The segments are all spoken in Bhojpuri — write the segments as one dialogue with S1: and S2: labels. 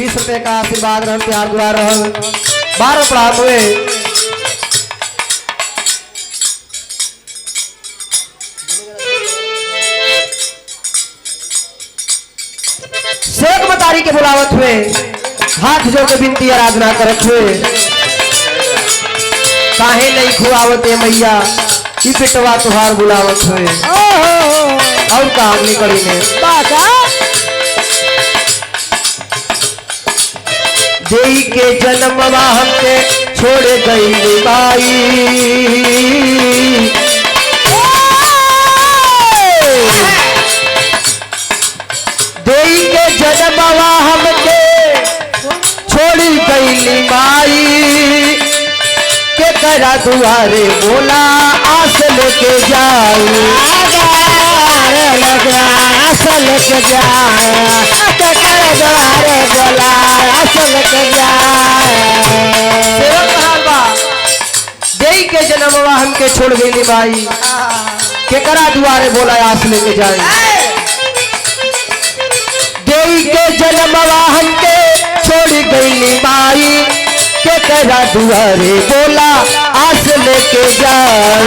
S1: 20 रुपए का आशीर्वाद रहल, प्यार दुआ रहल, 12 प्रणाम हुए। शेख मतारी के बुलावत हुए, हाथ जोड़ के विनती आराधना करत हुए, काहे नहीं खुआवते मैया की पिटवा तुहार बुलावत हुए। और का अगली कड़ी में देई के जन्मवा हमके छोड़ गई बाई, देई के जन्मवा हमके छोड़ गई माई, के करा दुआरे बोला आस लेके जाई, आस लेके जाए, के करा दुआरे बोला आस लेके जाए। देई के जन्मवा हमके छोड़ गई माई, के करा दुआरे बोला आस लेके जाई, देई के जन्मवा हमके छोड़ गई माई, के करा दुआरे बोला आस लेके जाए,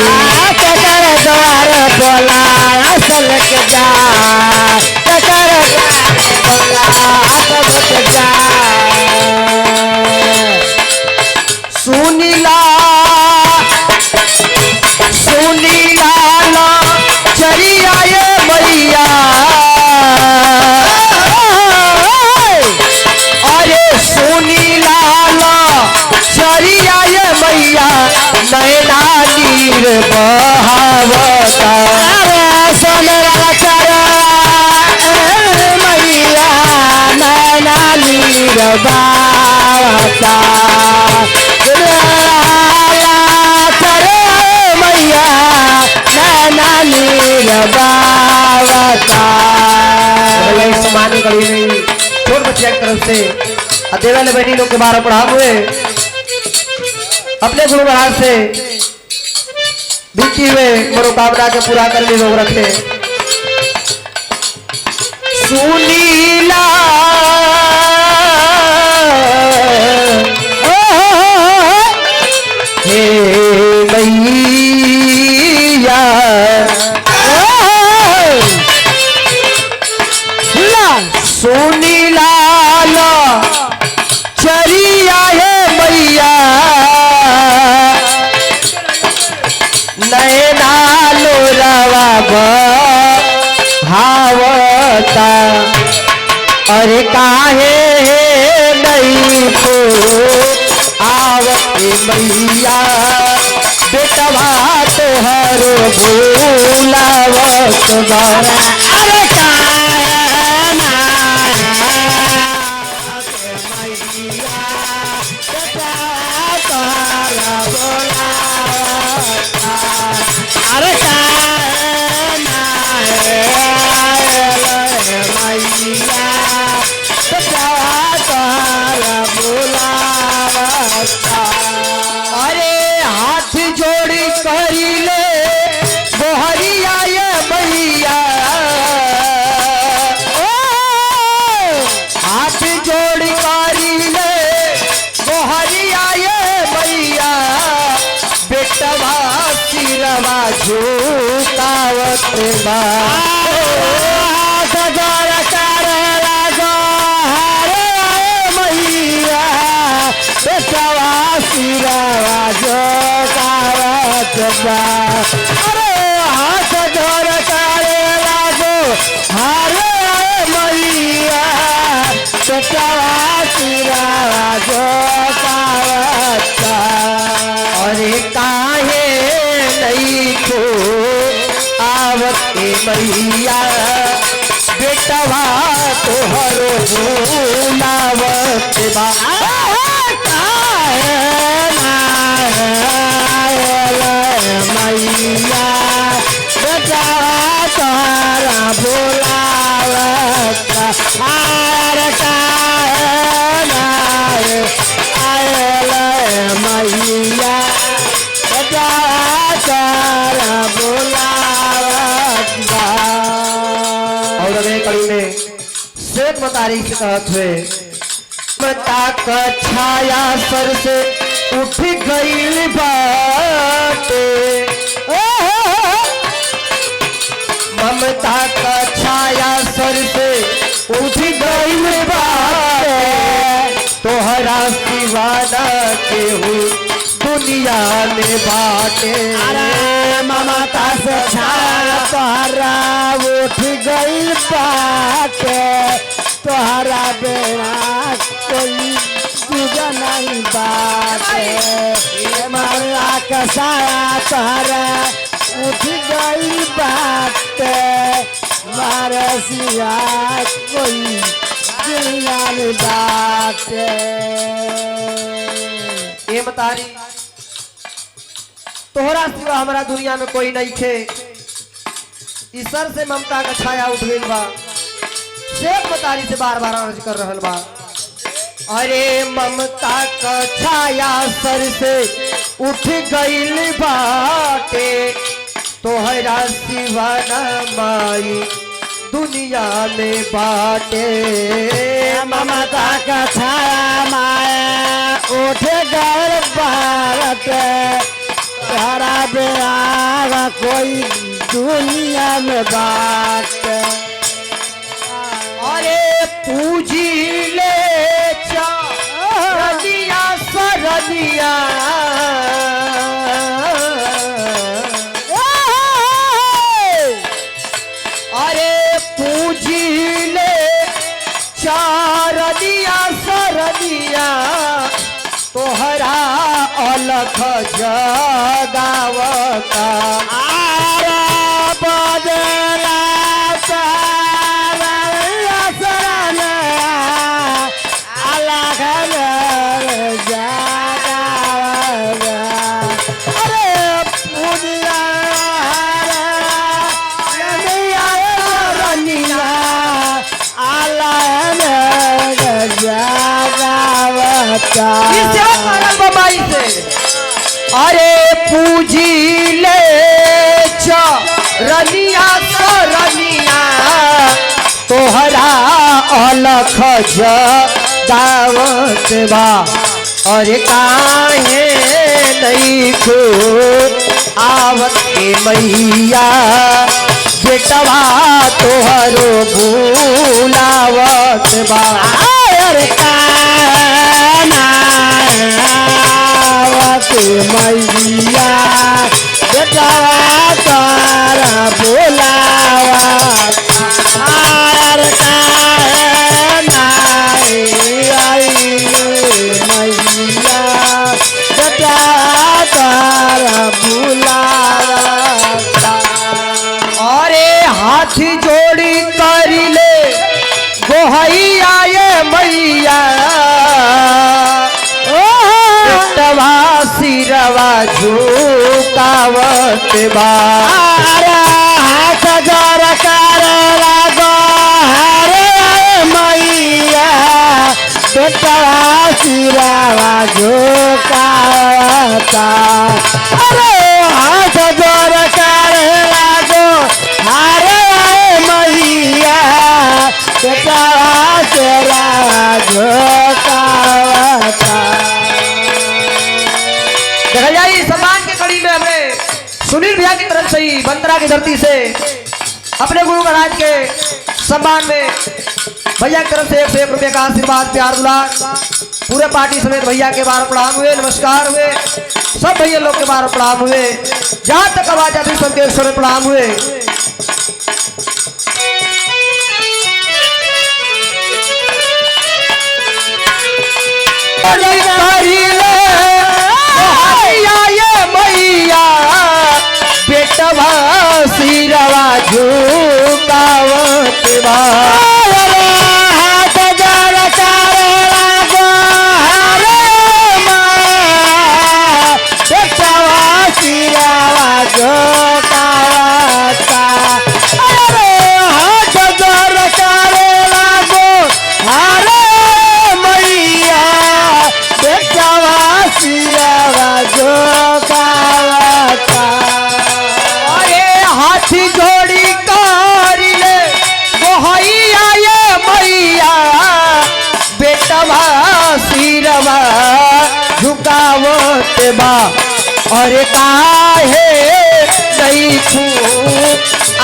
S1: के करा दुआरे बोला आस लेके जाए, के करा बोला आस लेके जाए। सुनीला सुनीला ना चरिया ये मैया, अरे सुनीला चरिया ये मैया, नैना नीर बहावता, सोनरा चरा मैया, नैना नीर बहावता, चरे मैया, नैना नीर बहावता। सम्मान करी नहीं छोट बच्चिया की तरफ से देवा ने बेटी लोग के 12 पढ़ा हुए, अपने गुरु महाराज से बीती हुए मनोकामना के पूरा करने लोग रखे। सुनीला हे मैया, सुनीला चरिया है मैया, नैना लोरावा बहावता, अरे काहे नहीं को आवते मैया, बेटवा तोहर भूलावत बारा, अरे अरे हाथ जोड़ी करी ले बोहरिया ये मैया, हाथ जोड़ी करी ले बोहरिया ये मैया, बेटवा सिरवा झुकावत बा, अरे हाथ जोड़ करे लागो हारे मैया, बेटवा सिरवा झुकावत, अरे काहे नहीं को आवते मैया, बेटवा तोहर भूलावत बा, मैया, बेटवा तोहरा भूलावत, आर मैया, बेटवा तोहरा भूलावत। और अगले कड़ी में शेख मतारी के कहत हुए, ममता का छाया सर से उठ गई बाटे, ममता का छाया सर से उठ गई बाटे, तोहरा सिवाना के हूँ दुनिया में बाटे।
S2: अरे ममता से छाया तोहरा उठ गई बाटे, तोहरा बेड़ा कोई दूजा नहीं बाटे। ममता का छाया तोहरा उठ गई बाटे, मारे सिया कोई दुनिया में बाटे।
S1: ये मतारी तोहरा सिवा हमारा दुनिया में कोई नहीं खे, ईश्वर से ममता का छाया उठ गई बा, शेख मतारी से बार बार अर्ज कर रहल बा। अरे ममता का छाया सर से उठ गई बाटे, तोहरा सिवा न माई दुनिया में बाटे।
S2: ममता का छाया माया उठ गए बाटे, तोहरा बेड़ा कोई दुनिया में बाटे।
S1: अरे पूजी ले रदिया सरदिया, अरे पूजी ले चारदिया सरदिया, तोहरा अलख जगावता।
S2: आरा बदला
S1: अरे पूजी ले रनिया सरनिया, तोहरा अलख जगावत बा। अरे काहे नहीं खो आवत के मैया, बेटवा तोहरो भूलावत बा।
S2: अरे मैया बेटा तारा बोलावा, मैया बेटा तारा बुलावा।
S1: अरे हाथ जोड़ी कर ले गोहैया ये मैया, बेटवा सिरवा झुकावत बा।
S2: हाथ जोड़ कर लागो हरे मैया, बेटवा सिरवा झुकावता। अरे हाथ जोड़ कर लागो हरे मैया, बेटवा सिरवा झुकावता।
S1: देखा जाए सम्मान के कड़ी में हमने सुनील भैया की तरफ से ही बंतरा की धरती से अपने गुरु महाराज के सम्मान में भैया की तरफ से 101 रुपये का आशीर्वाद प्यार दुलार पूरे पार्टी समेत भैया के बार प्रणाम हुए, नमस्कार हुए, सब भैया लोग के बार प्रणाम हुए, जहां तक आवाज आती सबके स्वर प्रणाम हुए। बेटवा सिरवा झुकावत बा। हाथ जोड़ कर लागो हरे माँ, बेटवा सिरवा झुकावता। अरे हाथ जोड़ कर लागो हरे मैया, बेटवा सिरवा झुकावता। हाथ जोड़ी कर ले गोहैया ये मैया, बेटवा बुलावत बा और काहे नहीं छू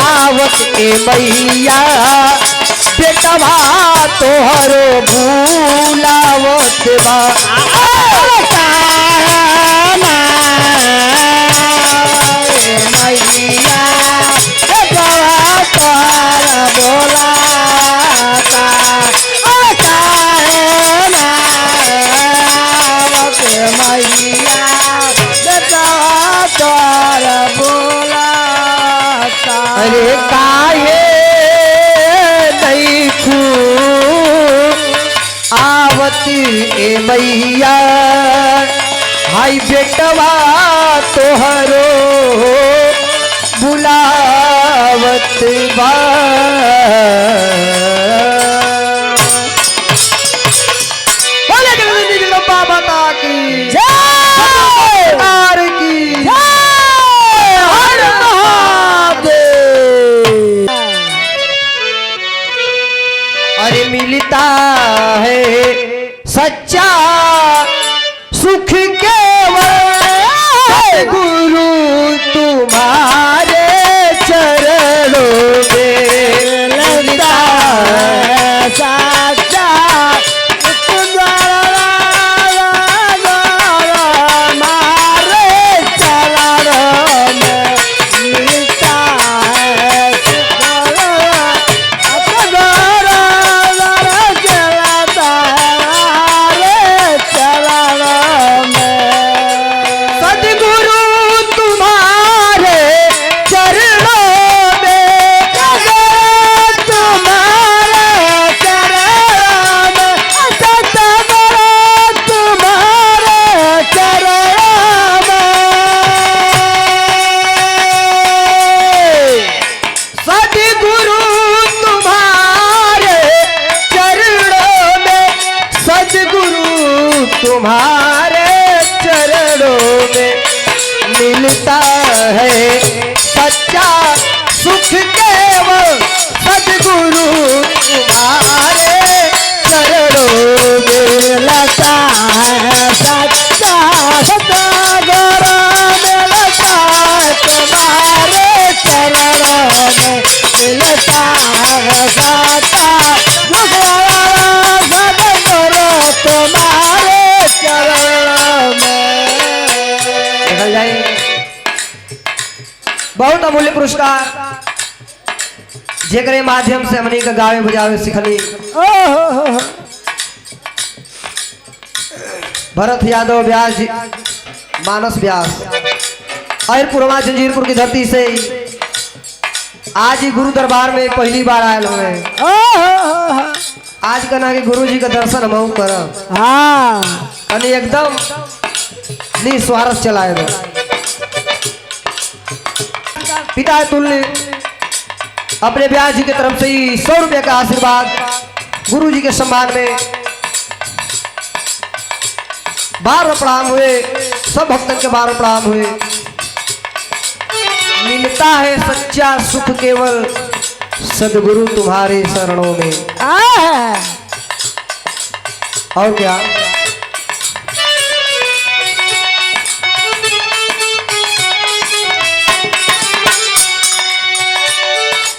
S1: आवत ए मैया बेटवा तोहरो बुलावत बा
S2: मैया बेटवा तोहरो बुलाता मैया बेटवा तोहरो बुलाता।
S1: अरे काहे नहीं खू आवती ए मैया हाय बेटवा तोहरो बुलावत बा। बोले जगदीश जी बाबा की
S2: जय
S1: सरकार की
S2: जय हर महादेव।
S1: अरे मिलता है सच्चा सुख केवल गुरु तुम्हारे चरणों में
S2: लगता है साचा मारे चरणों में मिलता है
S1: सदगुरु तुम्हारे चरणों में
S2: तुम्हारे चरणों में तुम्हारे चरणों में
S1: सदगुरु तुम्हारे चरणों में सदगुरु तुम्हारे चरणों में मिलता है सच्चा सुख केवल सदगुरु तुम्हारे चरणों में
S2: मिलता है सच्चा सतगुरु मिलता है तुम्हारे चरणों में मिलता है सच्चा सतगुरु तुम्हारे चरणों में।
S1: निकल जाए। बहुत अमूल्य पुरस्कार जेकरे माध्यम से हमनी का गावे बजावे सिखली
S2: ओहो
S1: भरत यादव व्यास जी, मानस व्यास और पुरवा जंजीरपुर की धरती से आज ही गुरु दरबार में पहली बार आयल हुए। आज कहना कि गुरु जी का दर्शन हम करब
S2: हाँ
S1: कनी एकदम निस्वार्थ चलाए दो। पिता तुल्य अपने व्यास जी की तरफ से ही 100 रुपये का आशीर्वाद गुरु जी के सम्मान में बार प्रणाम हुए। सब भक्तन के बार प्रणाम हुए। मिलता है सच्चा सुख केवल सदगुरु तुम्हारे शरणों में। और क्या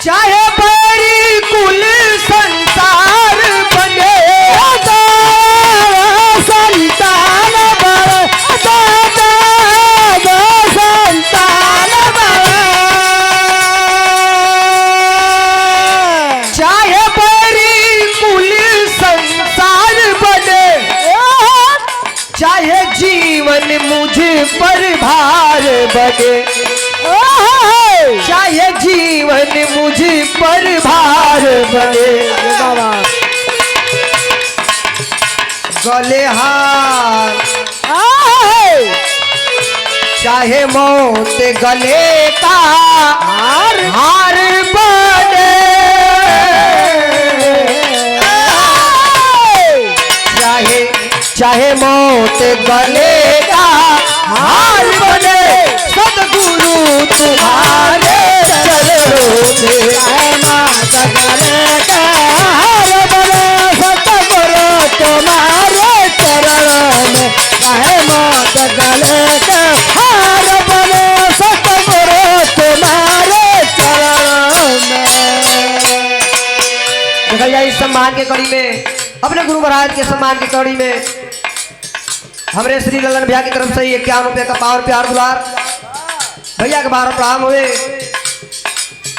S1: चाहे बड़ी कुल संसार बने
S2: संतान बड़े संतान बड़े
S1: चाहे बड़ी कुल संसार बने चाहे जीवन मुझे पर भार बने चाहे जीवन मुझे पर भार बने गले हार चाहे मौत गले का हार बने चाहे मौत गले का हार बने सदगुरु तुम्हारे चरणों में।
S2: गले का हार बने सतगुरु तुम्हारे चरणों में। चाहे मौत गले
S1: सम्मान के कड़ी में, अपने गुरु महाराज के सम्मान की कड़ी में हमारे श्री ललन भैया की तरफ से 51 रुपये का पावर प्यार दुलार भैया के बार प्रणाम हुए।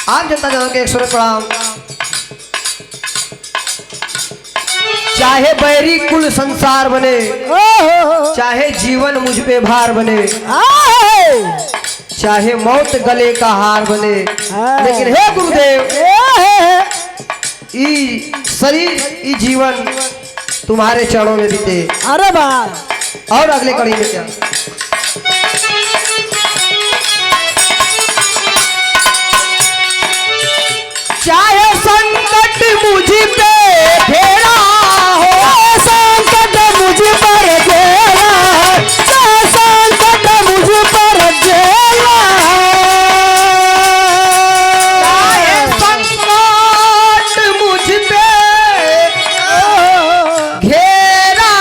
S1: आम जनता जन के 100 प्रणाम। चाहे बैरी कुल संसार बने, चाहे जीवन मुझ पे भार बने, चाहे मौत गले का हार बने, लेकिन हे गुरुदेव ई शरीर ई जीवन तुम्हारे चरणों में बीते।
S2: अरे वाह।
S1: और अगले कड़ी में क्या? चाहे संकट मुझ पे घेरा हो,
S2: संकट मुझ पर घेरा, संकट मुझ पर घेरा,
S1: चाहे संकट मुझ पे घेरा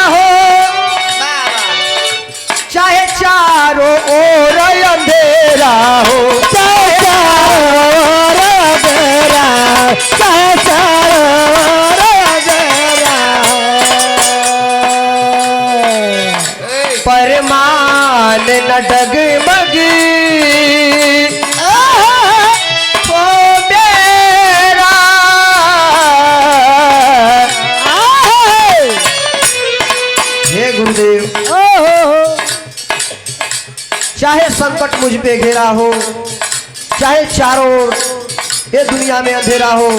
S1: हो, चाहे चारों ओर अंधेरा हो, परमान न डगमग हो मेरा, हे गुरुदेव चाहे संकट मुझ पे घेरा हो, चाहे चारों ओर ये दुनिया में अंधेरा हो,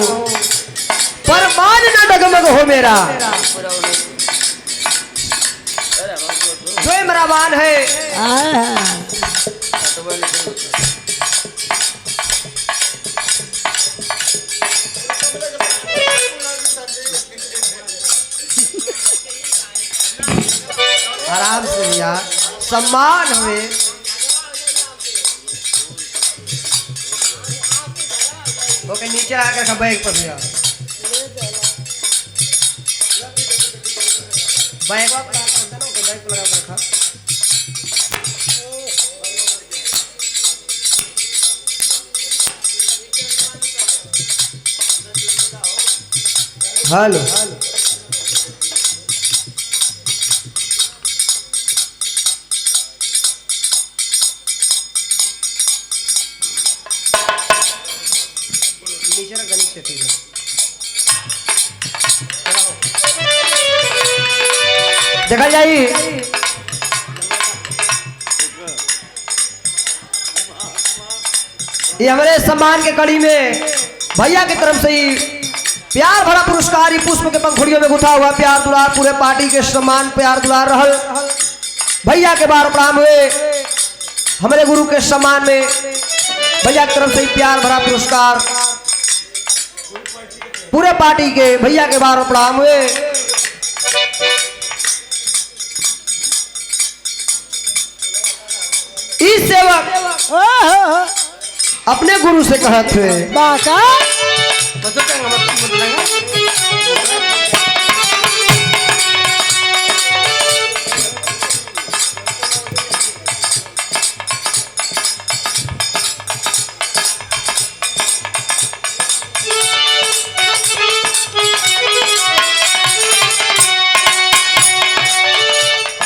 S1: परमान न डगमग हो मेरा। जो मरावान है आराम से भैया, सम्मान हुए। ओके नीचे आकर बैग पर भैया, बैग बैग लगा कर रखा। हेलो नीचे रख, नीचे ठीक है। देखा जाए ये हमारे सम्मान के कड़ी में भैया की तरफ से ही प्यार भरा पुरस्कार, ही पुष्प के पंखुड़ियों में गुथा हुआ प्यार दुलार, पूरे पार्टी के सम्मान प्यार दुलार रहल भैया के बार प्रणाम हुए। हमारे गुरु के सम्मान में भैया की तरफ से ही प्यार भरा पुरस्कार, पूरे पार्टी के भैया के बार प्रणाम हुए। इस सेवक अपने गुरु से कहत हुए
S2: बाका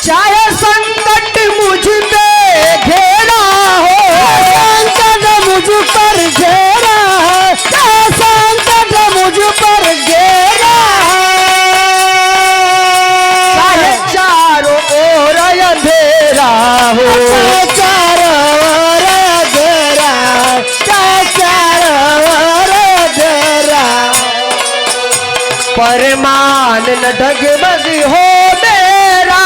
S1: चाहे संकट मुझ पे घेरा हो,
S2: संकट मुझ पर घेरा, संकट मुझ पर घेरा,
S1: चाहे चारों ओर अंधेरा हो,
S2: चारों ओर घेरा, चारों ओर घेरा,
S1: परमान न डगमग हो मेरा,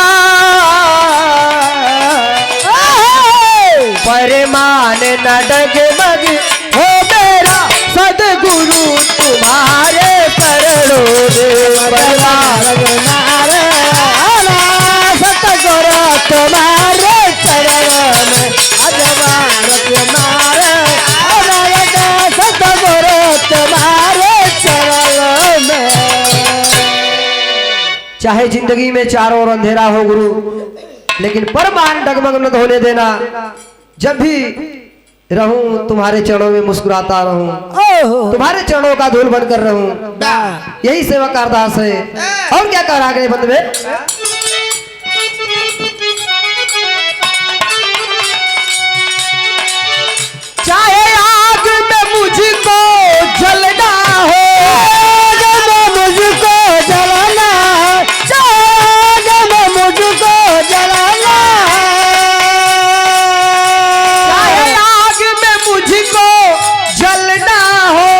S1: परमान न डगमग हो मेरा, सदगुरु तुम्हारे चरणों में परमान
S2: सतगुरु तुम्हारे चरणों में अजवार तुम्हारे, सतगुरु तुम्हारे चरणों में।
S1: चाहे जिंदगी में चारों ओर अंधेरा हो गुरु, लेकिन परमान डगमग न होने देना। जब भी रहूं तुम्हारे चरणों में मुस्कुराता रहूं,
S2: ओहो
S1: तुम्हारे चरणों का धूल बनकर रहूं, यही सेवा का अरदास है। और क्या कह रहा है बंद में? चाहे आग में मुझको जलना हो,
S2: आग में मुझको जलाना है, आग में मुझको जलाना
S1: चाहे आग में मुझको जलना हो,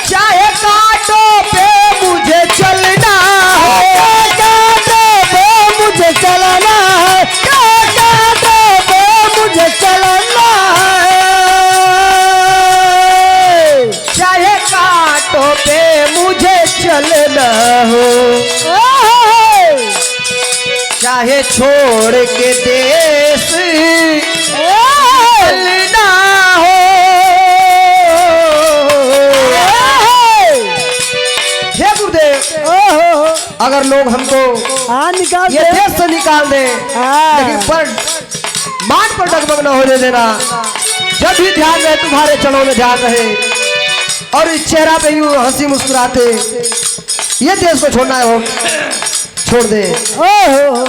S1: चाहे कांटों पे मुझे चलना हो,
S2: कांटों पे मुझे चलना है, कांटों पे मुझे चलना है,
S1: चाहे कांटों पे मुझे चलना हो, चाहे छोड़ के देश चलना हो। हे गुरुदेव, अगर लोग हमको
S2: हाँ निकाल
S1: ये
S2: दे
S1: देश से निकाल दे,
S2: हाँ।
S1: लेकिन पर मान पर डगमग न होने देना। जब भी ध्यान रहे तुम्हारे चरणों में ध्यान रहे, और इस चेहरा पे यूं हंसी मुस्कुराते ये देश को छोड़ना है हो, छोड़ दे।
S2: ओहो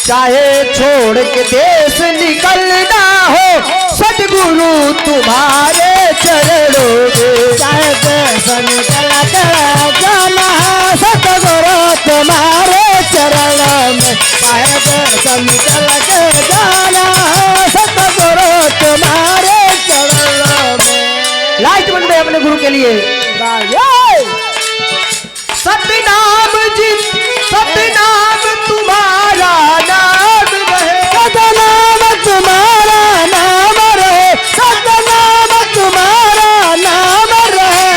S1: चाहे छोड़ के देश निकलना हो, सतगुरु तुम्हारे चरणों में,
S2: चाहे देश निकल कर जाना है, सतगुरु तुम्हारे चरण में, चाहे देश निकल कर जाना है, सतगुरु तुम्हारे चरण में।
S1: लाइट बन गए अपने गुरु के लिए। सतनाम जी, सतनाम तुम्हारा नाम रहे,
S2: सतनाम तुम्हारा नाम रहे, सतनाम तुम्हारा नाम रहे,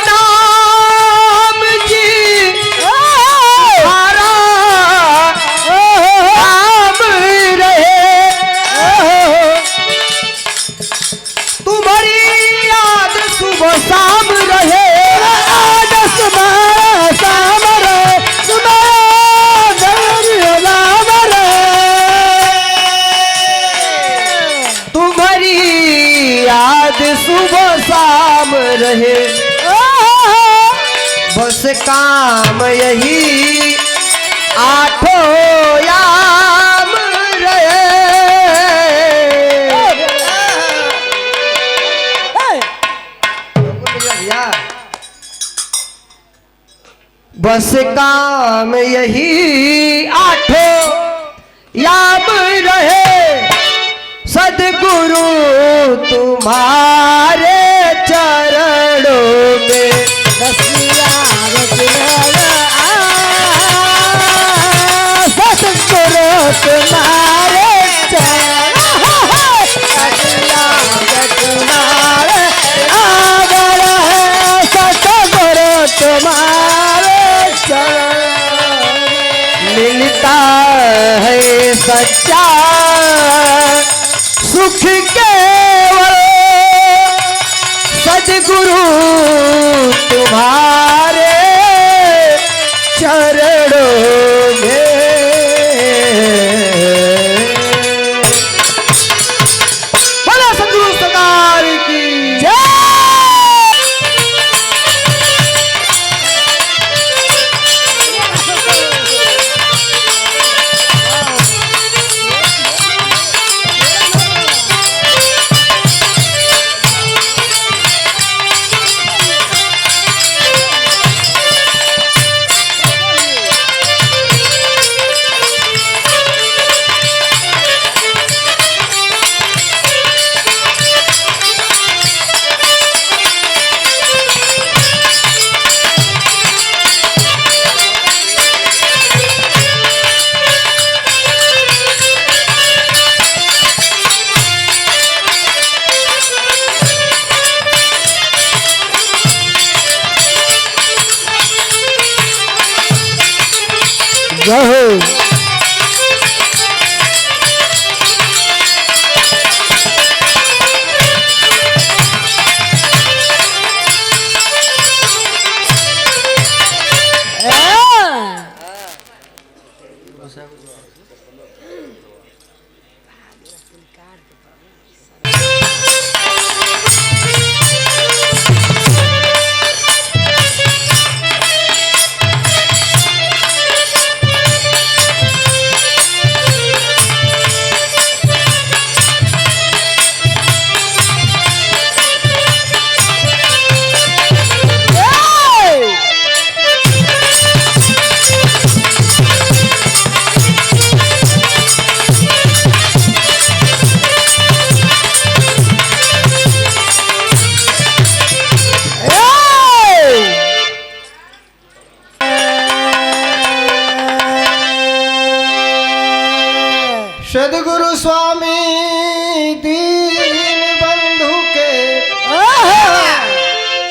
S1: सतनाम जी तुम्हारा नाम रहे, तुम्हारी याद सुबह शाम रहे,
S2: आज तुम्हारा शाम रहे, तुम्हारा नाम रहे,
S1: तुम्हारी याद सुबह शाम रहे, बस काम यही आठों याम रहे। बस काम यही आठों याम रहे, सदगुरु तुम्हारे चरणों में।
S2: सतगुरु तुम्हारे चरण, तुम्हारे आदर है, सतगुरु तुम्हारे चरण
S1: मिलता है सच्चा सुख केवल, सदगुरु तुम्हारे चरणों में। बोला सदगुरु सरकार की जय।
S2: जय
S1: सदगुरु स्वामी दीन बंधु के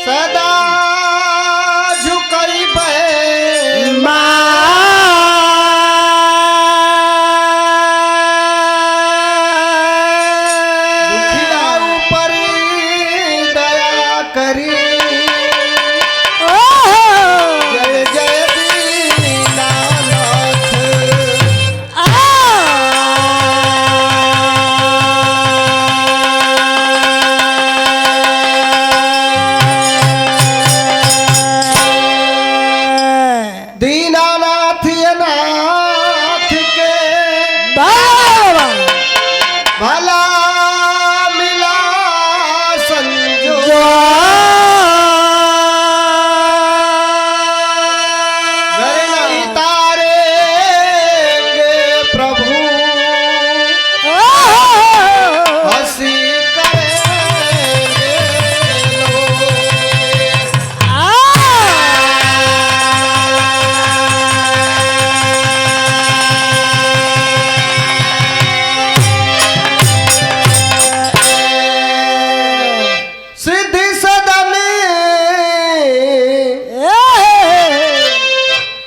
S1: सदा झुकई दुखिया ऊपर दया करी जय जय दीनानाथ। दीनानाथ ये नाथ के भला मिला संजो घर नहीं तारेंगे प्रभु हंसी करेंगे लोग। सिद्धि सदन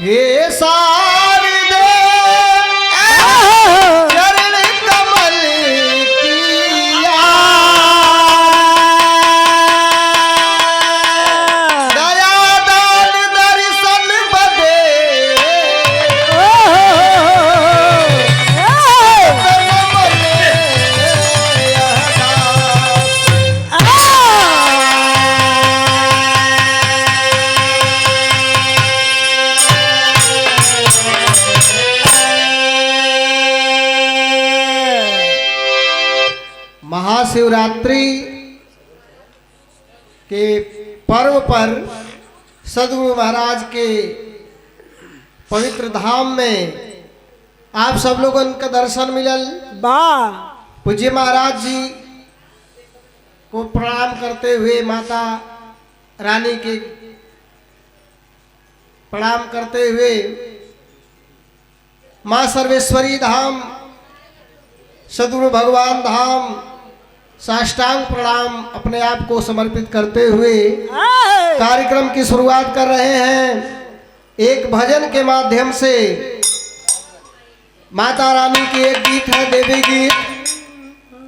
S1: हे शारदे चरण कमल किया दया दान दर्शन बदे महाशिवरात्रि के पर्व पर सदगुरु महाराज के पवित्र धाम में आप सब लोगों का दर्शन मिलल। पूज्य महाराज जी को प्रणाम करते हुए माता रानी के प्रणाम करते हुए माँ सर्वेश्वरी धाम सदगुरु भगवान धाम साष्टांग प्रणाम अपने आप को समर्पित करते हुए कार्यक्रम की शुरुआत कर रहे हैं। एक भजन के माध्यम से माता रानी की एक गीत है देवी गीत।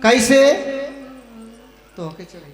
S1: कैसे तो चलिए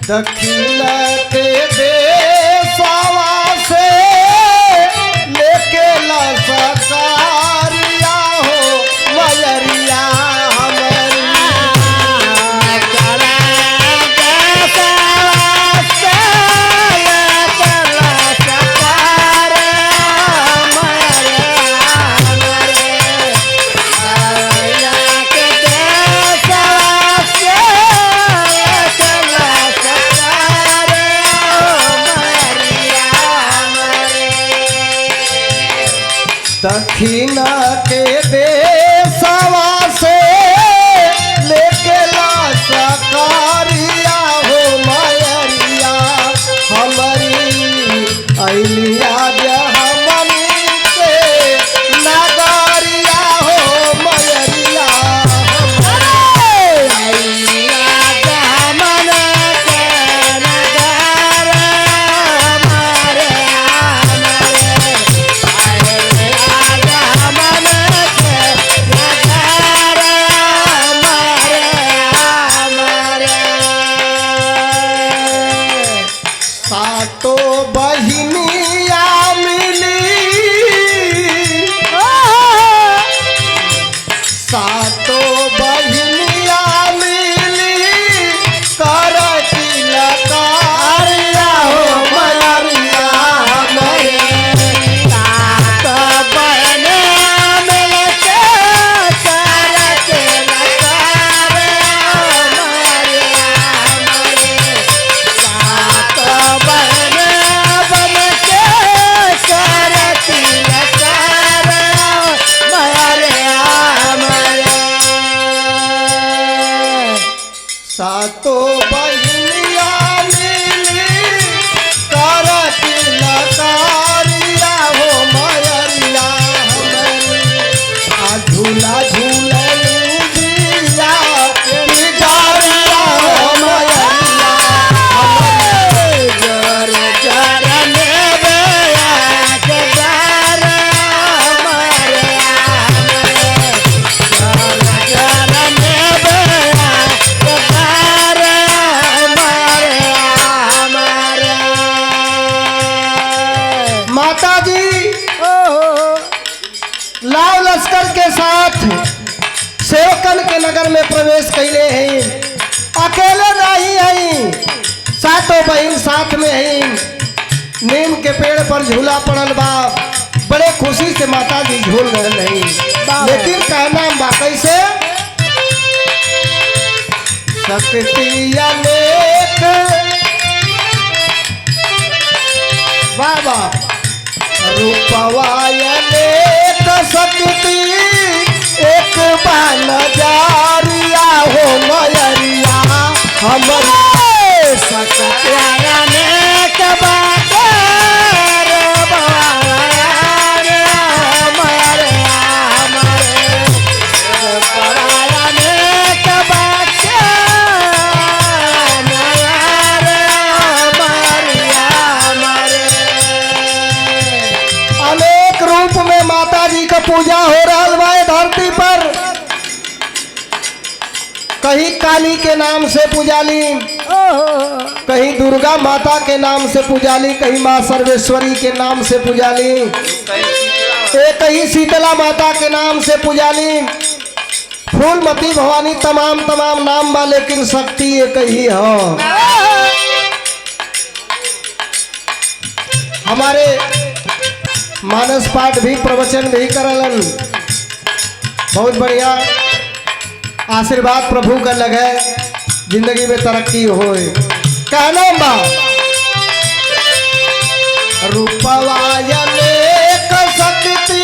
S1: दक्षिण के देशवा से लेके लसकारिया हो मयरिया हमारी दक्षिण के देशवा से लेके लसकारिया हो मयरिया हमारी अलिया हमनी के नगरिया हो मयरिया सातो बहिनिया जी लाव लश्कर के साथ सेवकन के नगर में प्रवेश कैले हैं। अकेले नहीं हैं, सातों बहन साथ में हैं। नीम के पेड़ पर झूला पड़ल बा, बड़े खुशी से माता जी झूल रहे हैं। लेकिन कहना बाकी से शक्ति अनेक बाबा रूपवा अनेक शक्ति एक बान जारिया हो मयरिया हमारे शक्ति अनेक पूजा हो रहा है धरती पर। कहीं काली के नाम से पूजाली, कहीं दुर्गा माता के नाम से पूजाली, कहीं माँ सर्वेश्वरी के नाम से पूजाली, कहीं शीतला माता के नाम से पूजाली, फूलमती भवानी, तमाम तमाम नाम बा, लेकिन शक्ति एक ही है। हमारे मानस पाठ भी प्रवचन भी करलन, बहुत बढ़िया आशीर्वाद प्रभु का लगे, जिंदगी में तरक्की होए। कहना बा रूपवा अनेक शक्ति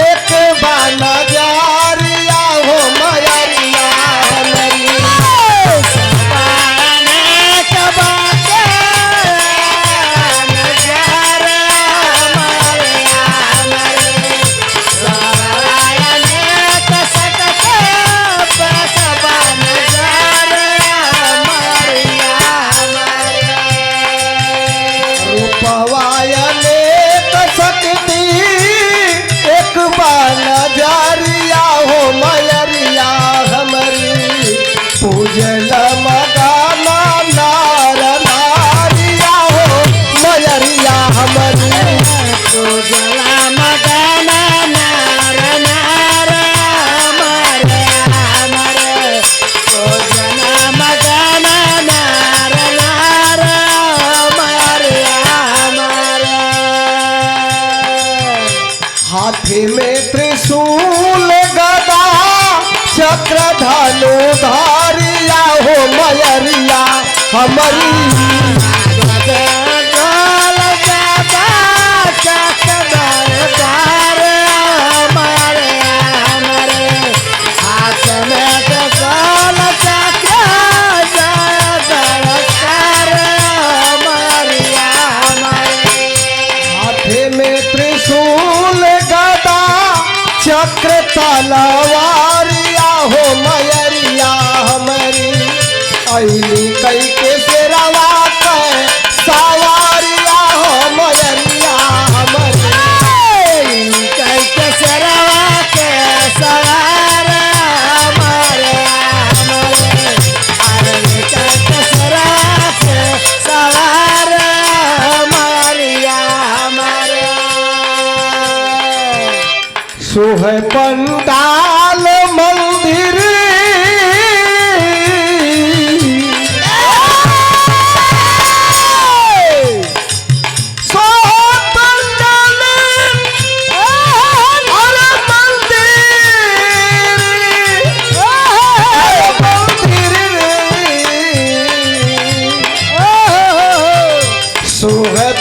S1: एक बाना जारिया हो मयरिया नजारिया हो मयरिया हमारी पूजन मगाना नार नारिया हो मयरिया हमारी पूजन मगाना नार नार हमारे पूजन मगाना नार नार हमारे हाथी में त्रिशूल गदा चक्र धनु धारिया हो मयरिया हमारी हाथ में त्रिशूल गदा चक्र तलवारिया हो मयरिया हमारी अली कई के सेरवा के सवारिया हो मयरिया हमारी कई के सेरवा के सवार हमारे अली कई के सेरवा के सवार हमारिया हमारे सोह पंडाल मंदिर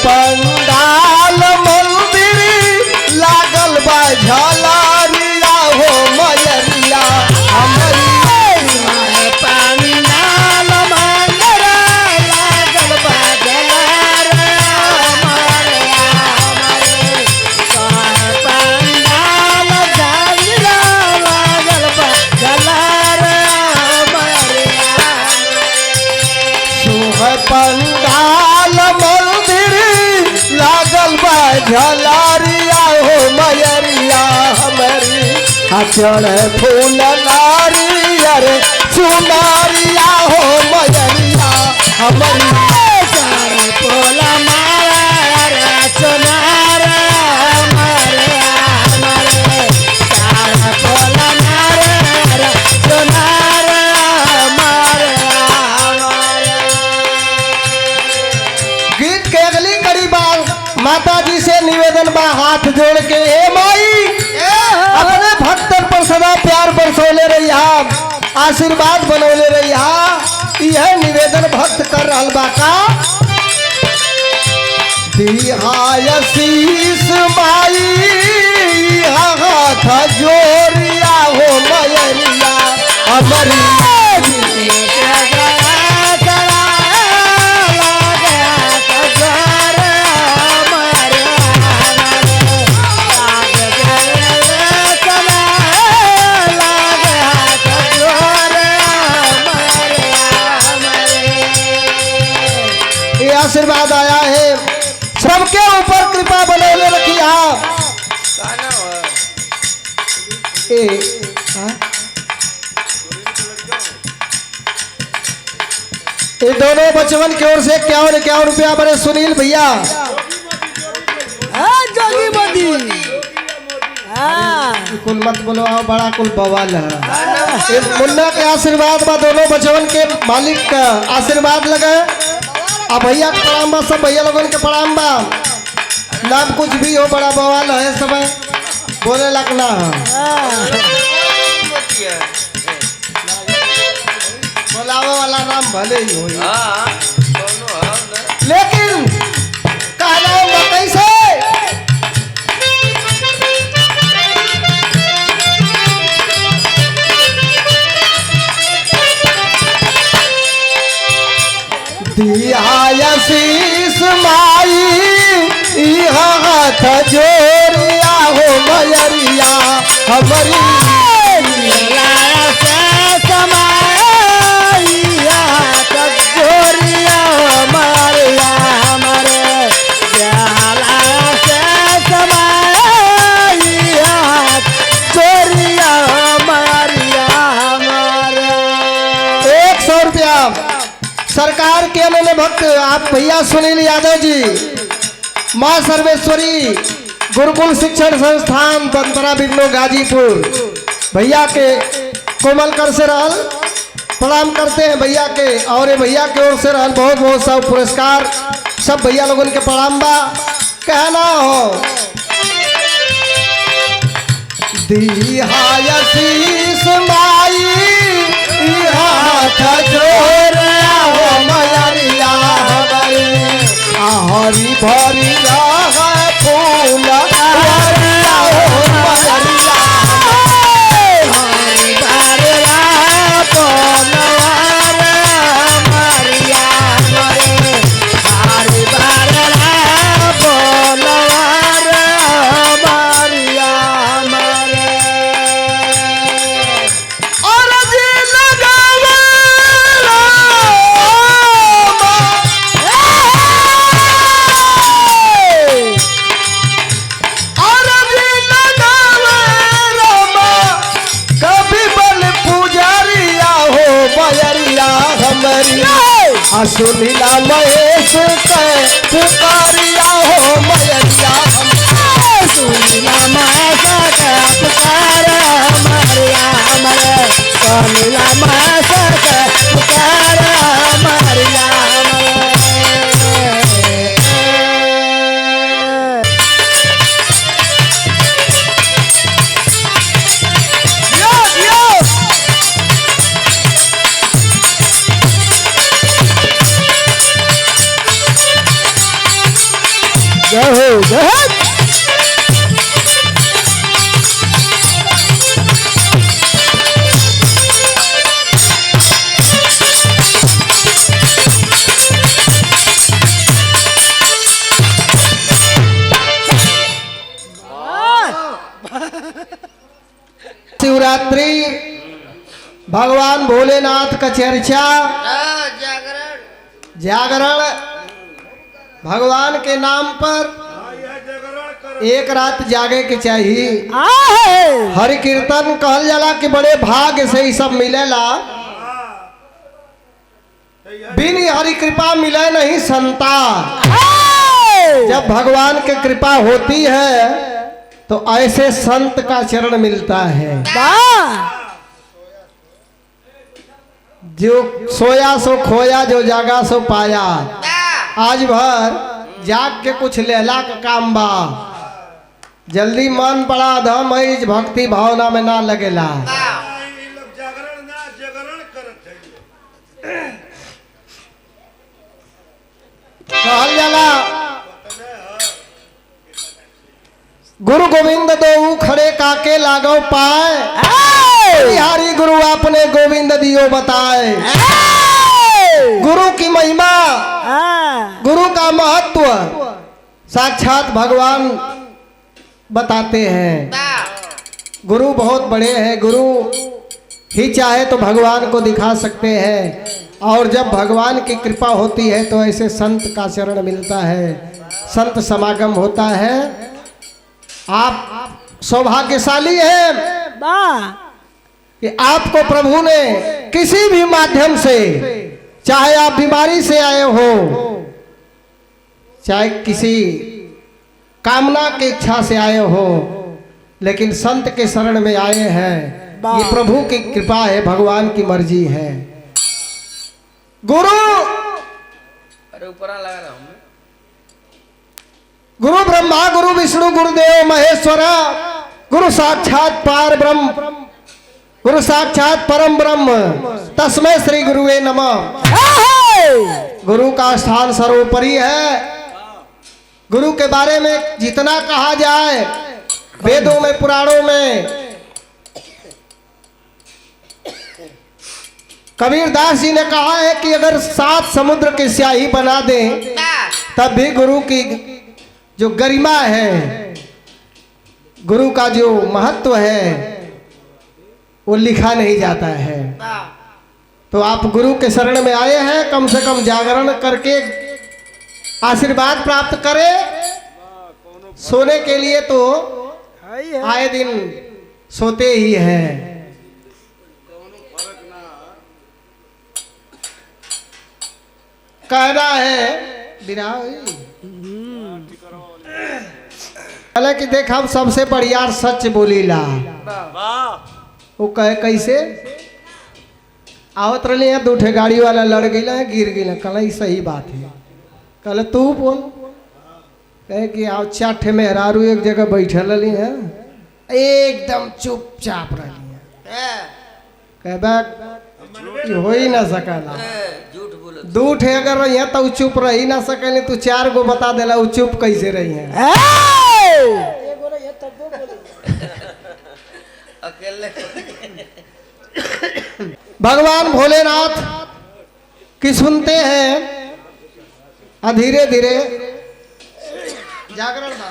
S1: पंडाल मंदिर लागल बा झलरिया हो मयरिया हमारी पंडाल मंदिर लागल बा झलरिया पंडाल लागल बा झलरिया पंडाल मंदिर लागल बा झलरिया हो मयरिया हमारी चढ़ फूल नारियर सुनारिया हो मयरिया हमारी चढ़ फूल नारियर सुनार माता जी से निवेदन बा हाथ जोड़ के, हे माई अपने भक्तन पर सदा प्यार बरसौले रहिया, आशीर्वाद बनौले रहिया। यह निवेदन भक्त कर रहल बा का, दिहायशीष माई हाथ जोरिया हो मयरिया हमारी आशीर्वाद आया है, सबके ऊपर कृपा बनौले रखी आप। ये दोनों बचवन की ओर से 51 रुपया बड़े सुनील भैया।
S2: जोगी मोदी
S1: कुल मत बोलो, आओ बड़ा कुल बवाल है। ये मुन्ना के आशीर्वाद बा, दोनों बचवन के मालिक का आशीर्वाद लगे। अब भैया के प्रणाम बा, सब भैया लोगों के प्रणाम बा। नाम कुछ भी हो, बड़ा बवाल है समय बोले लगना बोलावे वाला नाम भले ही हो, लेकिन का नाम बा कैसे? दिहायशीष माई हाथ जोरिया हो मयरिया हमारी सरकार के अनन्य भक्त आप भैया सुनील यादव जी, माँ सर्वेश्वरी गुरुकुल शिक्षण संस्थान बंतरा बिरनो गाजीपुर भैया के कोमल कर से रहल प्रणाम करते हैं भैया के। और ये भैया के ओर से रहल बहुत बहुत सब पुरस्कार, सब भैया लोगों के प्रणाम बा। कहना हो दिहायशीष माई हाथ जोरिया हो मयरिया हरी भरी फूल मयरिया हो मयरिया सुनीला महेश के पुकारिया हो मयरिया सुनीला महेश के पुकार मरिया हमारे सुनीला महेश के पुकार मरिया शिवरात्रि भगवान भोलेनाथ का चर्चा जागरण भगवान के नाम पर एक रात जागे के चाहिए। हरि कीर्तन कहल जाला कि बड़े भाग्य से ही सब मिलेला, बिन हरि कृपा मिले नहीं संता। जब भगवान की कृपा होती है तो ऐसे संत का चरण मिलता है। जो सोया सो खोया, जो जागा सो पाया। आज भर जाग के कुछ लेला का काम बा, जल्दी मन पड़ा धम है, भक्ति भावना में ना लगेला।
S3: जागरण ना जागरण करत है।
S1: कहल जाला गुरु गोविंद दो खड़े काके लागो पाए, हरि गुरु अपने गोविंद दियो बताए। गुरु की महिमा, गुरु का महत्व साक्षात भगवान बताते हैं। गुरु बहुत बड़े हैं, गुरु ही चाहे तो भगवान को दिखा सकते हैं, और जब भगवान की कृपा होती है तो ऐसे संत का चरण मिलता है, संत समागम होता है। आप सौभाग्यशाली हैं कि आपको प्रभु ने किसी भी माध्यम से, चाहे आप बीमारी से आए हो, चाहे किसी कामना की इच्छा से आए हो, लेकिन संत के शरण में आए हैं। ये प्रभु की कृपा है, भगवान की मर्जी है। गुरु गुरु ब्रह्मा गुरु विष्णु गुरुदेव महेश्वर, गुरु साक्षात पार ब्रह्म, गुरु साक्षात परम ब्रह्म, तस्मै श्री गुरुवे नमः। गुरु का स्थान सर्वोपरि है। गुरु के बारे में जितना कहा जाए, वेदों में पुराणों में, कबीरदास जी ने कहा है कि अगर 7 समुद्र की स्याही बना दें तब भी गुरु की जो गरिमा है, गुरु का जो महत्व है, वो लिखा नहीं जाता है। तो आप गुरु के शरण में आए हैं, कम से कम जागरण करके आशीर्वाद प्राप्त करें। सोने के लिए तो आए दिन सोते ही हैं। कहना है हालांकि देख हम सबसे बढ़िया सच बोलीला। वो कहे कैसे आवत रही है, 2 ठे गाड़ी वाला लड़ गई गिर गई, कल सही बात है। कल तू बोल, कहे कि आओ 4 ठे मेहरारू एक जगह बैठल रही है, एकदम चुपचाप रही है। कह हो ही ना सकला, 2 ठे अगर रही है तो चुप रही ना सके, तू 4 गो बता देला वो चुप कैसे रही है। भगवान भोलेनाथ की सुनते हैं, धीरे धीरे जागरण था।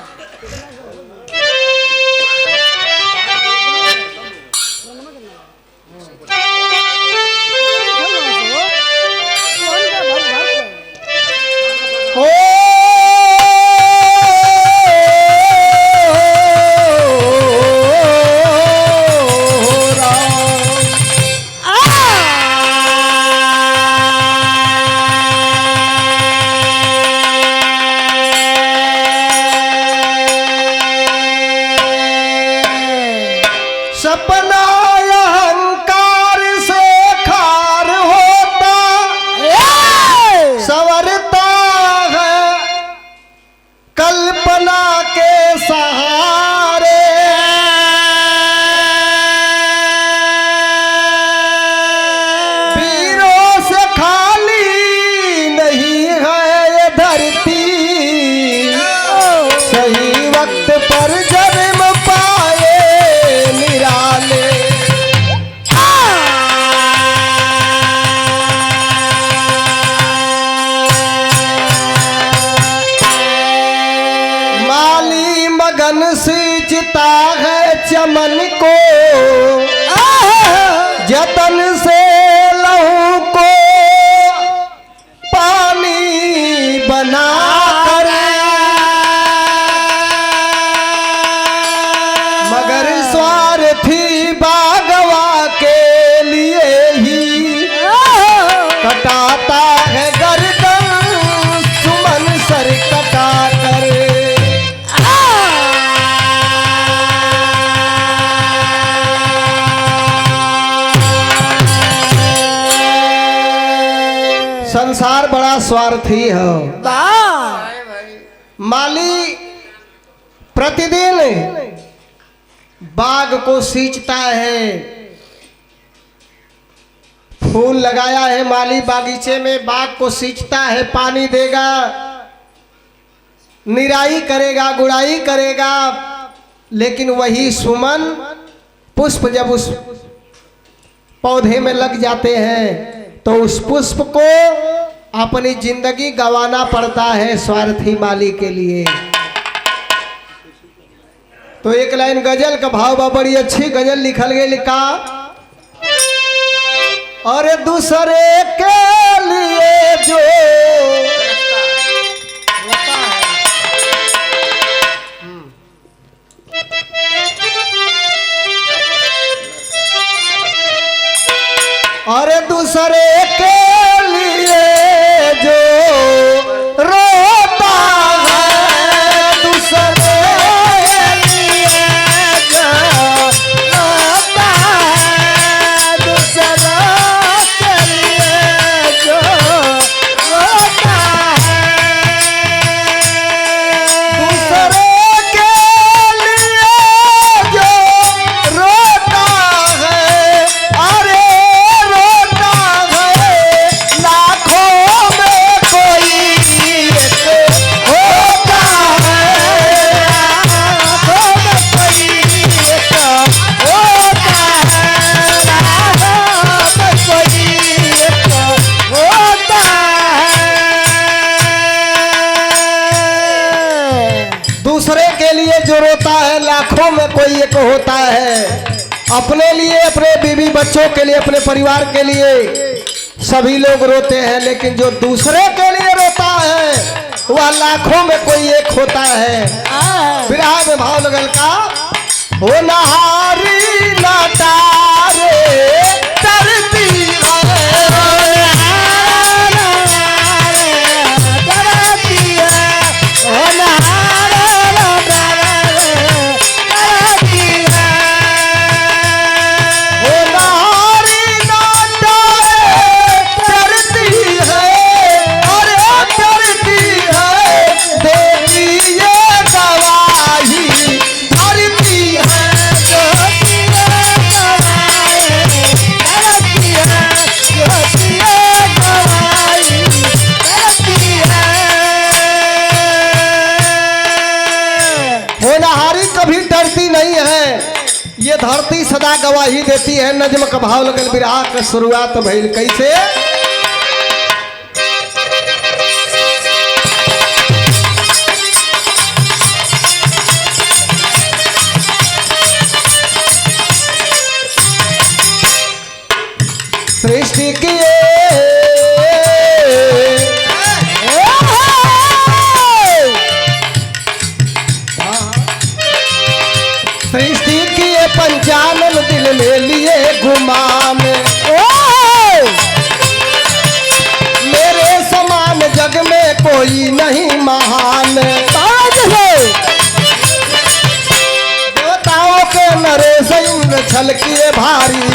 S1: सपना अहंकार से खार होता, संवरता है कल्पना के सहारे। वीरों से खाली नहीं है ये धरती, सही वक्त पर जन्म पाए निराले। माली मगन सींचता है चमन को, जतन से लहू को पानी बना कर, मगर स्वार्थी बागवा के लिए ही कटाता है गर्दन सुमन सर कटा कर। संसार बड़ा स्वार्थी है। माली प्रतिदिन बाग को सींचता है। फूल लगाया है माली बागीचे में, बाग को सींचता है, पानी देगा, निराई करेगा, गुड़ाई करेगा, लेकिन वही सुमन पुष्प जब उस पौधे में लग जाते हैं तो उस पुष्प को अपनी जिंदगी गंवाना पड़ता है स्वार्थी माली के लिए। तो एक लाइन गजल का भाव बा, बड़ी अच्छी गजल लिखल गई, लिखा और दूसरे के लिए जो और दूसरे के लिए जो रोता है, दूसरे के लिए जो रोता है, दूसरे के लिए जो रोता है, दूसरे के लिए जो रोता है, अरे दूसरे के लिए जो रोता है लाखों में कोई एक होता है। अपने लिए, अपने बीवी बच्चों के लिए, अपने परिवार के लिए सभी लोग रोते हैं, लेकिन जो दूसरे के लिए रोता है वह लाखों में कोई एक होता है। विरह में भाव लगल का हो नहारी लतारे तरती ये धरती सदा गवाही देती है। नज्म का भाव लगल, विरह का शुरुआत भइल कैसे, सृष्टि किए सृष्टि किए पंचानन दिल में लिए गुमान, मेरे समान जग में कोई नहीं महान, देवताओं के नरेश इंद्र छलकिए भारी,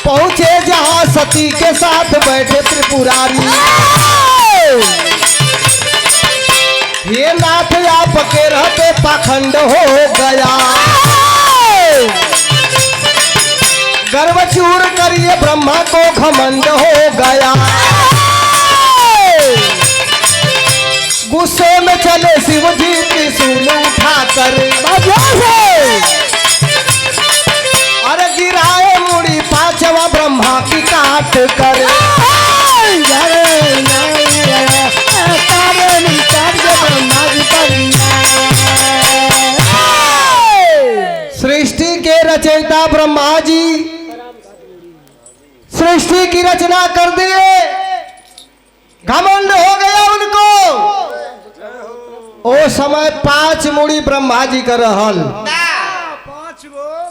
S1: पहुंचे जहां सती के साथ बैठे त्रिपुरारी, ये नाथ आपके रहते पाखंड हो गया, गर्व चूर करिए ब्रह्मा को घमंड हो गया, गुस्से में चले शिव जी त्रिशूल उठाकर, अरे गिराए मुड़ी पांचवा ब्रह्मा की काट कर, सृष्टि के रचयिता ब्रह्मा जी सृष्टि की रचना कर दिए, घमंड हो गया उनको। ओ समय 5 मुड़ी ब्रह्मा जी का रहल,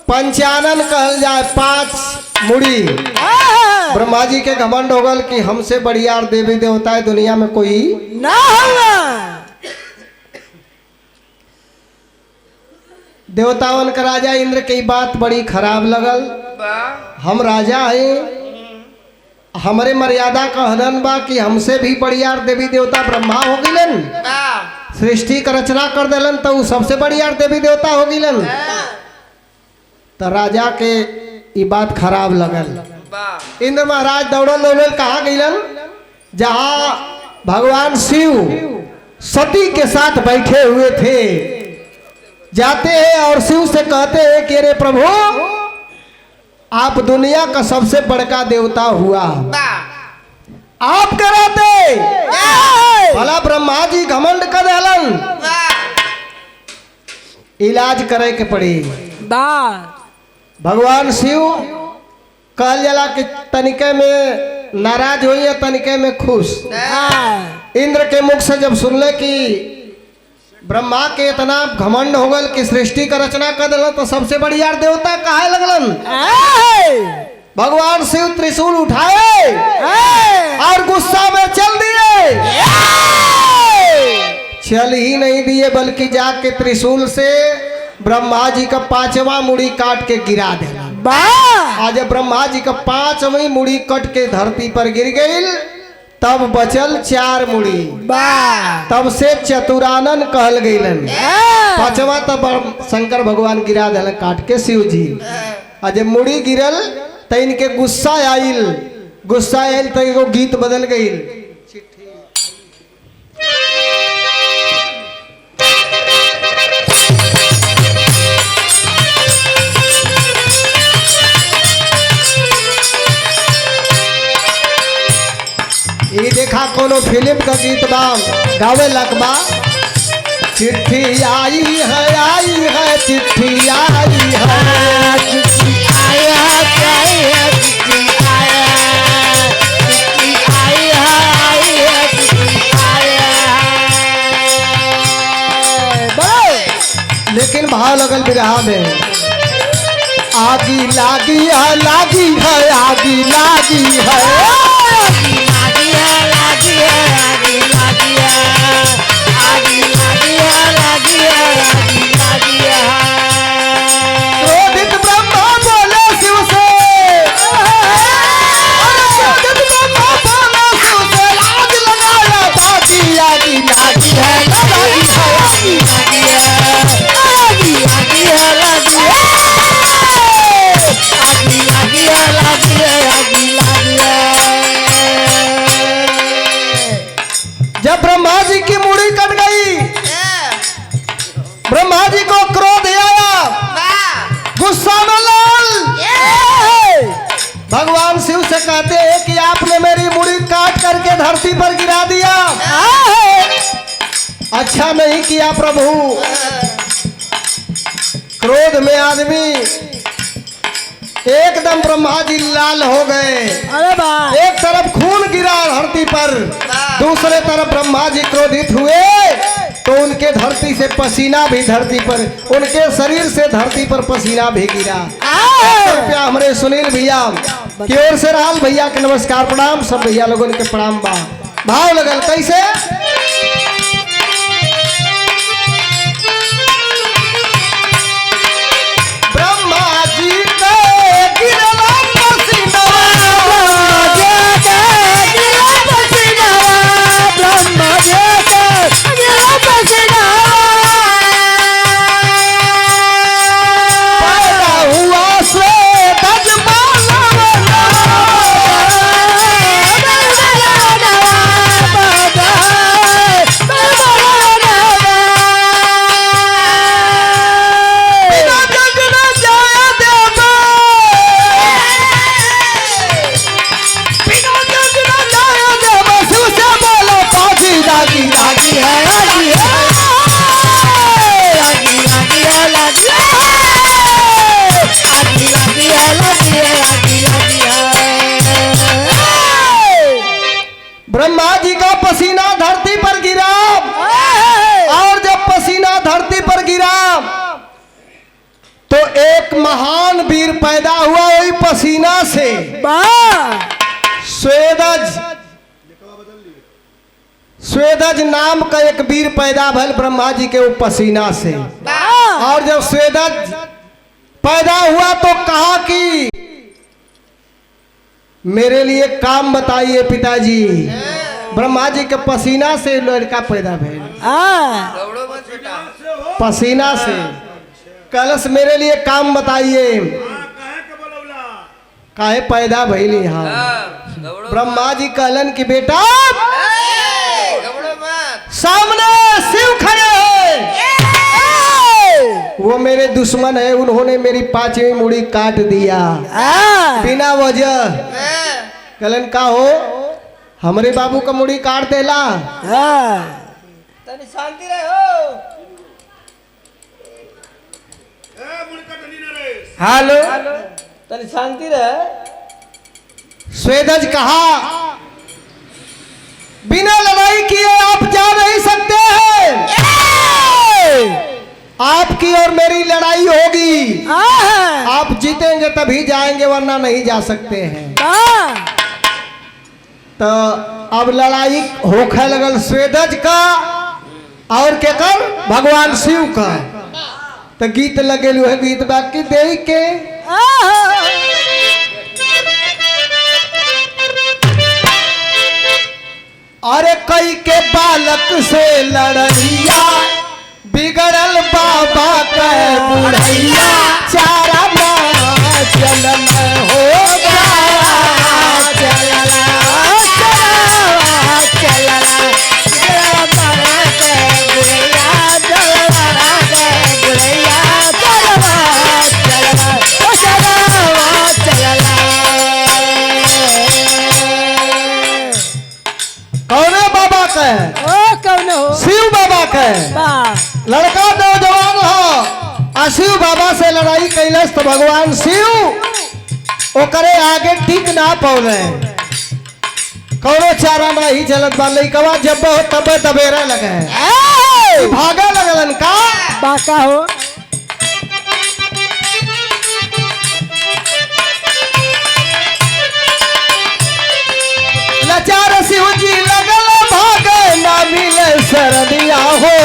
S1: पंचानन कहल जाए 5 मुड़ी। ब्रह्मा जी के घमंड हो गल कि हमसे बढ़िया देवी देवता है दुनिया में कोई
S2: ना होगा।
S1: देवतावन का राजा इंद्र की बात बड़ी खराब लगल, हम राजा हैं हमरे मर्यादा का हनन बा कि हमसे भी बढ़िया देवी देवता ब्रह्मा हो गिलन, सृष्टि का रचना कर दिलन तो उ सबसे बढ़िया देवी देवता हो गिलन। तो राजा के ये बात खराब लगल। इंद्र महाराज दौड़ल दौड़ल कहाँ गिलन, जहाँ भगवान शिव सती के साथ बैठे हुए थे। जाते हैं और शिव से कहते हैं कि अरे प्रभु, आप दुनिया का सबसे बड़का देवता हुआ, आप कराते भला ब्रह्मा जी घमंड कर देलन, इलाज करे के पड़ी। भगवान शिव कहल जाला कि तनिके में नाराज हुई या तनिके में खुश। इंद्र के मुख से जब सुनले कि ब्रह्मा के इतना घमंड हो गल कि सृष्टि का रचना कर दिलन, तो सबसे बढ़िया देवता कहे लगलन। भगवान शिव त्रिशूल उठाए और गुस्सा में चल दिए। चल ही नहीं दिए बल्कि जाके त्रिशूल से ब्रह्मा जी का 5वां मुड़ी काट के गिरा देना। आज ब्रह्मा जी का 5वीं मुड़ी कट के धरती पर गिर गई, तब बचल 4 मुड़ी। तब से चतुरानन कहल गईलन। 5वां तब शंकर भगवान गिरा दिलन काट के शिव जी। आज मुड़ी गिरल तो इनके गुस्सा आइल तो एगो गीत बदल गईल। ये देखा कोनो फिल्म का गीत बा गावे लगबा। चिट्ठी आई है चिट्ठी आई है, चिट्ठी आया चिट्ठी आया, चिट्ठी आई है चिट्ठी आया। लेकिन भाव लगल बिरहा में, आगी लागी है आगी लागी है, क्रोधित ब्रह्मा बोले शिव से, क्रोधित ब्रह्मा बोले शिव से, लाज लगाया बाजी आगी लागी है, लागी है, आगी लागी है, लागी है, आगी लागी है, लागी है, आगी लागी है। जब ब्रह्मा जी की मुड़ी कट गई, ब्रह्मा जी को क्रोध आया, गुस्सा में लाल। भगवान शिव से कहते हैं कि आपने मेरी मुड़ी काट करके धरती पर गिरा दिया, अच्छा नहीं किया प्रभु। क्रोध में आदमी एकदम ब्रह्मा जी लाल हो गए। एक तरफ खून गिरा धरती पर, दूसरे तरफ ब्रह्मा जी क्रोधित हुए तो उनके धरती से पसीना भी धरती पर, उनके शरीर से धरती पर पसीना भी गिरा। कृपया हमारे सुनील भैया की ओर से राहुल भैया के नमस्कार प्रणाम, सब भैया लोगों के प्रणाम बा। भाव लगल कैसे, ब्रह्मा जी के गिरला पसीना, ब्रह्मा जी के गिरला पसीना, ब्रह्मा जी के गिरला पसीना, पैदा हुआ श्वेतज मानव, ब्रह्मा जी का पसीना धरती पर गिरा, और जब पसीना धरती पर गिरा तो एक महान वीर पैदा हुआ वही पसीना से। स्वेदज नाम का एक वीर पैदा भल ब्रह्मा जी के वो पसीना से। और जब स्वेदज पैदा हुआ तो कहा कि मेरे लिए काम बताइए पिताजी। ब्रह्मा जी के पसीना से लड़का पैदा भइल,
S2: हाँ
S3: से हो
S1: पसीना से। कलश मेरे लिए काम बताइए,
S3: काहे के बोलौला
S1: काहे पैदा भइली हम। ब्रह्मा जी कहलन कि बेटा सामने शिव खड़े हैं, वो मेरे दुश्मन है, उन्होंने मेरी 5वीं मुड़ी काट दिया
S2: हाँ
S1: बिना वजह। कहलन का हो हमरे बाबू का मुड़ी काट देला।
S2: हाँ
S4: शांति रहे हो।
S3: ए मुड़का टनी न रे
S1: हेलो,
S4: तनी शांति रहे।
S1: स्वेदज कहा बिना लड़ाई किए आप जा नहीं सकते हैं, आपकी और मेरी लड़ाई होगी,
S2: हाँ
S1: आप जीतेंगे तभी जाएंगे वरना नहीं जा सकते हैं।
S2: हाँ
S1: तो अब लड़ाई होखे लगल स्वेदज का और के कर भगवान शिव का। तो गीत लगे है, गीत बाकी दे के अरे कई के बालक से लड़ैया बिगड़ल बाबा कह बुढ़ैया चारा चलन हो कौने बाबा कह?
S2: ओ कौन हो
S1: शिव बाबा कह।
S2: बा
S1: लड़का नौजवान हो, शिव बाबा से लड़ाई कैलस तो भगवान शिव ओकरे आगे टिक ना पौले, कौनो चारा नहीं चलत बा। लइकवा जब हो तबे दबेरा लगे, भागा लगलन का
S2: बाका हो
S1: लाचार शिव जी लगल भागे ना मिले शरणिया हो।